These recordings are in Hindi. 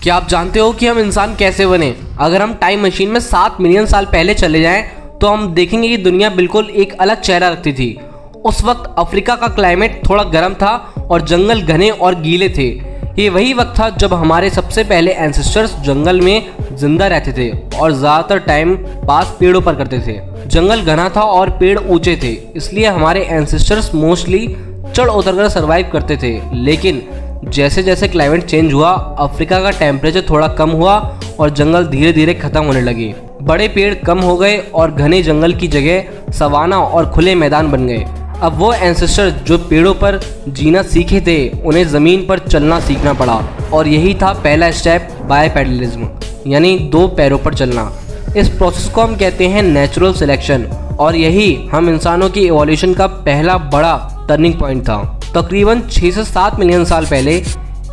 क्या आप जानते हो कि हम इंसान कैसे बने? अगर हम टाइम मशीन में 7 मिलियन साल पहले चले जाएं तो हम देखेंगे कि दुनिया बिल्कुल एक अलग चेहरा रखती थी। उस वक्त अफ्रीका का क्लाइमेट थोड़ा गर्म था और जंगल घने और गीले थे। ये वही वक्त था जब हमारे सबसे पहले एंसेस्टर्स जंगल में जिंदा रहते थे और ज़्यादातर टाइम पास पेड़ों पर करते थे। जंगल घना था और पेड़ ऊंचे थे, इसलिए हमारे एंसेस्टर्स मोस्टली चढ़ उतर कर सर्वाइव करते थे। लेकिन जैसे जैसे क्लाइमेट चेंज हुआ, अफ्रीका का टेम्परेचर थोड़ा कम हुआ और जंगल धीरे धीरे खत्म होने लगे। बड़े पेड़ कम हो गए और घने जंगल की जगह सवाना और खुले मैदान बन गए। अब वो एंसेस्टर जो पेड़ों पर जीना सीखे थे, उन्हें ज़मीन पर चलना सीखना पड़ा और यही था पहला स्टेप, बायपेडलिज्म, यानी 2 पैरों पर चलना। इस प्रोसेस को हम कहते हैं नेचुरल सिलेक्शन और यही हम इंसानों की इवोल्यूशन का पहला बड़ा टर्निंग पॉइंट था। तकरीबन 6 से 7 मिलियन साल पहले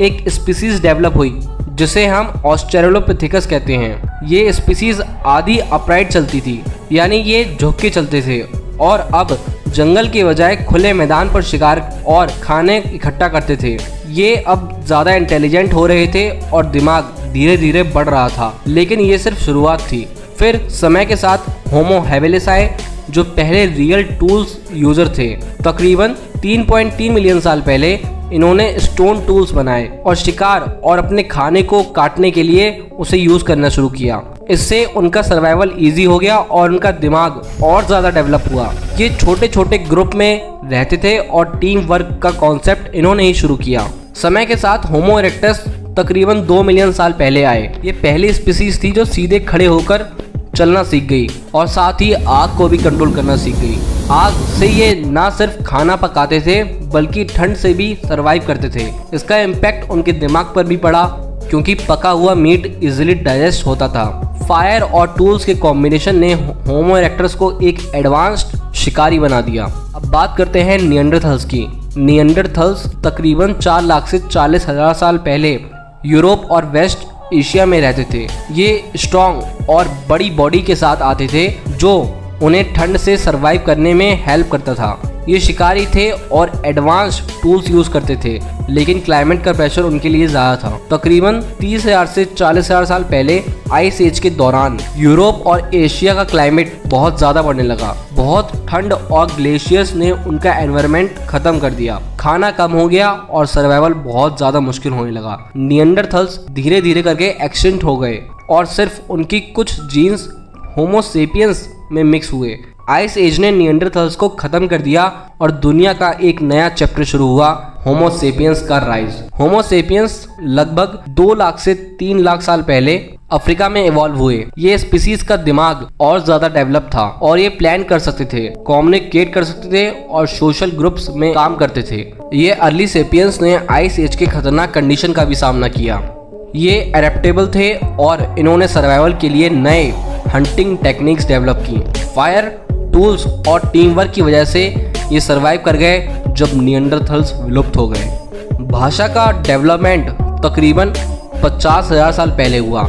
एक स्पीसीज डेवलप हुई जिसे हम ऑस्ट्रेलोपिथेकस कहते हैं। ये स्पीसीज आधी अपराइट चलती थी, यानी ये झुक के चलते थे और अब जंगल के बजाय खुले मैदान पर शिकार और खाने इकट्ठा करते थे। ये अब ज़्यादा इंटेलिजेंट हो रहे थे और दिमाग धीरे धीरे बढ़ रहा था, लेकिन ये सिर्फ शुरुआत थी। फिर समय के साथ होमो हैबिलिस आए जो पहले रियल टूल्स यूजर थे। तकरीबन 3.3 मिलियन साल पहले इन्होंने स्टोन टूल्स बनाए और शिकार और अपने खाने को काटने के लिए उसे यूज करना शुरू किया। इससे उनका सर्वाइवल इजी हो गया और उनका दिमाग और ज़्यादा डेवलप हुआ। ये छोटे छोटे ग्रुप में रहते थे और टीम वर्क का कॉन्सेप्ट इन्होंने ही शुरू किया। समय के साथ होमो इरेक्टस तकरीबन 2 मिलियन साल पहले आए। ये पहली स्पीसीज थी जो सीधे खड़े होकर चलना सीख गई और साथ ही आग को भी कंट्रोल करना सीख गई। आग से ये ना सिर्फ खाना पकाते थे बल्कि ठंड से भी सरवाइव करते थे। इसका इम्पैक्ट उनके दिमाग पर भी पड़ा क्योंकि पका हुआ मीट इजीली डाइजेस्ट होता था। फायर और टूल्स के कॉम्बिनेशन ने होमो इरेक्टस को एक एडवांस्ड शिकारी बना दिया। अब बात करते हैं निएंडरथल्स की। निएंडरथल्स तकरीबन 4 लाख से 40 हजार साल पहले यूरोप और वेस्ट एशिया में रहते थे। ये स्ट्रॉन्ग और बड़ी बॉडी के साथ आते थे जो उन्हें ठंड से सरवाइव करने में हेल्प करता था। ये शिकारी थे और एडवांस टूल्स यूज करते थे, लेकिन क्लाइमेट का प्रेशर उनके लिए ज़्यादा था। तकरीबन 30,000 से 40,000 साल पहले आइस एज के दौरान यूरोप और एशिया का क्लाइमेट बहुत ज़्यादा बढ़ने लगा। बहुत ठंड और ग्लेशियर्स ने उनका एनवायरनमेंट खत्म कर दिया। खाना कम हो गया और सर्वाइवल बहुत ज़्यादा मुश्किल होने लगा। निएंडरथल्स धीरे धीरे करके एक्सटिंक्ट हो गए और सिर्फ उनकी कुछ जीन्स होमो सेपियंस में मिक्स हुए। आइस एज ने निएंडरथल्स को खत्म कर दिया और दुनिया का एक नया चैप्टर शुरू हुआ, होमो सेपियंस का राइज। होमो सेपियंस लगभग 2 लाख से 3 लाख साल पहले अफ्रीका में इवॉल्व हुए। ये स्पीसीज का दिमाग और ज्यादा डेवलप था और ये प्लान कर सकते थे, कम्युनिकेट कर सकते थे और सोशल ग्रुप्स में काम करते थे। ये अर्ली सेपियंस ने आइस एज के खतरनाक कंडीशन का भी सामना किया। ये एडेप्टेबल थे और इन्होंने सर्वाइवल के लिए नए हंटिंग टेक्निक्स डेवलप की। फायर, टूल्स और टीम वर्क की वजह से ये सरवाइव कर गए जब निएंडरथल्स विलुप्त हो गए। भाषा का डेवलपमेंट तकरीबन 50,000 साल पहले हुआ।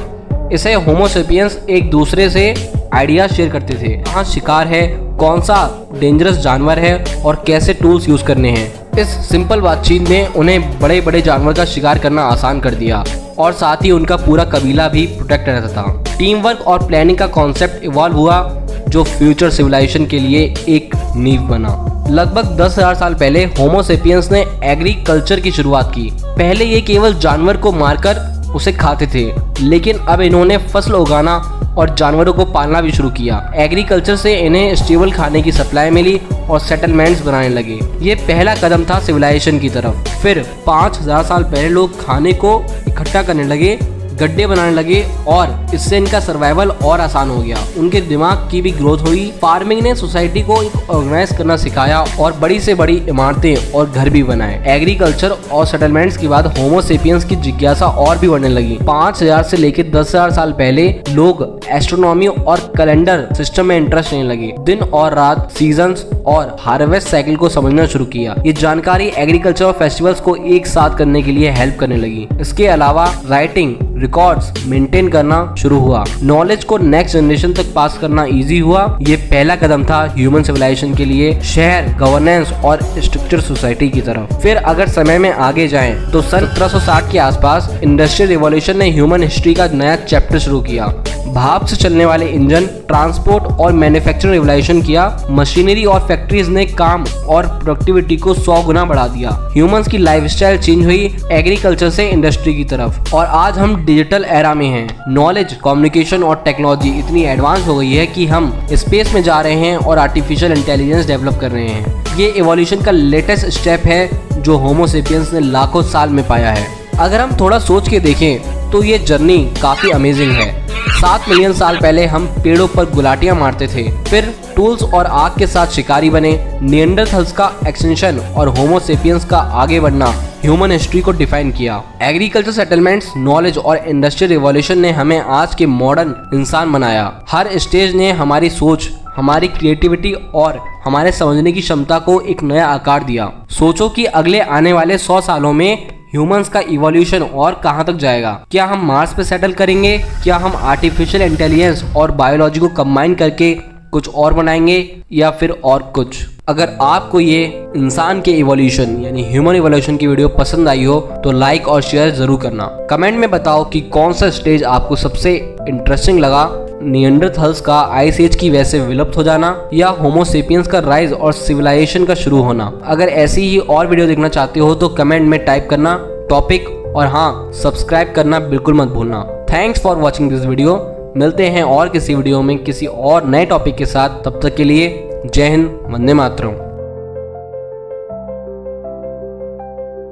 इसे होमो सेपियंस एक दूसरे से आइडिया शेयर करते थे, कहाँ शिकार है, कौन सा डेंजरस जानवर है और कैसे टूल्स यूज करने हैं। इस सिंपल बातचीत ने उन्हें बड़े बड़े जानवर का शिकार करना आसान कर दिया और साथ ही उनका पूरा कबीला भी प्रोटेक्ट रहता था। टीम वर्क और प्लानिंग का कॉन्सेप्ट इवॉल्व हुआ जो फ्यूचर सिविलाइजेशन के लिए एक नींव बना। लगभग 10,000 साल पहले होमो सेपियंस ने एग्रीकल्चर की शुरुआत की। पहले ये केवल जानवर को मारकर उसे खाते थे, लेकिन अब इन्होंने फसल उगाना और जानवरों को पालना भी शुरू किया। एग्रीकल्चर से इन्हें स्टेबल खाने की सप्लाई मिली और सेटलमेंट्स बनाने लगे। ये पहला कदम था सिविलाइजेशन की तरफ। फिर 5,000 साल पहले लोग खाने को इकट्ठा करने लगे, गड्ढे बनाने लगे और इससे इनका सर्वाइवल और आसान हो गया। उनके दिमाग की भी ग्रोथ हुई। फार्मिंग ने सोसाइटी को ऑर्गेनाइज करना सिखाया और बड़ी से बड़ी इमारतें और घर भी बनाए। एग्रीकल्चर और सेटलमेंट्स के बाद होमो सेपियंस की जिज्ञासा और भी बढ़ने लगी। 5,000 से लेकर 10,000 साल पहले लोग एस्ट्रोनॉमी और कैलेंडर सिस्टम में इंटरेस्ट लेने लगे। दिन और रात, सीजन्स और हार्वेस्ट साइकिल को समझना शुरू किया। ये जानकारी एग्रीकल्चर और फेस्टिवल्स को एक साथ करने के लिए हेल्प करने लगी। इसके अलावा राइटिंग, रिकॉर्ड्स मेंटेन करना शुरू हुआ। नॉलेज को नेक्स्ट जनरेशन तक पास करना इजी हुआ। ये पहला कदम था ह्यूमन सिविलाइजेशन के लिए शहर, गवर्नेंस और स्ट्रक्चर सोसाइटी की तरफ। फिर अगर समय में आगे जाएं तो सन 1760 के आसपास इंडस्ट्रियल रिवॉल्यूशन ने ह्यूमन हिस्ट्री का नया चैप्टर शुरू किया। भाप से चलने वाले इंजन, ट्रांसपोर्ट और मैन्युफैक्चरिंग रिवॉल्यूशन किया। मशीनरी और फैक्ट्रीज ने काम और प्रोडक्टिविटी को 100 गुना बढ़ा दिया। ह्यूमंस की लाइफस्टाइल चेंज हुई एग्रीकल्चर से इंडस्ट्री की तरफ, और आज हम डिजिटल एरा में हैं। नॉलेज, कम्युनिकेशन और टेक्नोलॉजी इतनी एडवांस हो गई है कि हम स्पेस में जा रहे हैं और आर्टिफिशियल इंटेलिजेंस डेवलप कर रहे हैं। ये इवोल्यूशन का लेटेस्ट स्टेप है जो होमो सेपियंस ने लाखों साल में पाया है। अगर हम थोड़ा सोच के देखें तो ये जर्नी काफी अमेजिंग है। 7 मिलियन साल पहले हम पेड़ों पर गुलाटियां मारते थे, फिर टूल्स और आग के साथ शिकारी बने। निएंडरथल्स का एक्सटेंशन और होमो सेपियंस का आगे बढ़ना ह्यूमन हिस्ट्री को डिफाइन किया। एग्रीकल्चर सेटलमेंट्स, नॉलेज और इंडस्ट्रियल रिवॉल्यूशन ने हमें आज के मॉडर्न इंसान बनाया। हर स्टेज ने हमारी सोच, हमारी क्रिएटिविटी और हमारे समझने की क्षमता को एक नया आकार दिया। सोचो कि अगले आने वाले 100 सालों में ह्यूमंस का इवोल्यूशन और कहां तक जाएगा। क्या हम मार्स पे सेटल करेंगे? क्या हम आर्टिफिशियल इंटेलिजेंस और बायोलॉजी को कंबाइन करके कुछ और बनाएंगे, या फिर और कुछ? अगर आपको ये इंसान के इवोल्यूशन यानी ह्यूमन इवोल्यूशन की वीडियो पसंद आई हो तो लाइक और शेयर जरूर करना। कमेंट में बताओ कि कौन सा स्टेज आपको सबसे इंटरेस्टिंग लगा, निएंडरथल्स का आइस एज की वजह से विलुप्त हो जाना, या होमो सेपियंस का राइज और सिविलाइजेशन का शुरू होना। अगर ऐसी ही और वीडियो देखना चाहते हो तो कमेंट में टाइप करना टॉपिक, और हाँ, सब्सक्राइब करना बिल्कुल मत भूलना। Thanks for watching this video. मिलते हैं और किसी वीडियो में किसी और नए टॉपिक के साथ। तब तक के लिए जय हिंद, वंदे मातरम।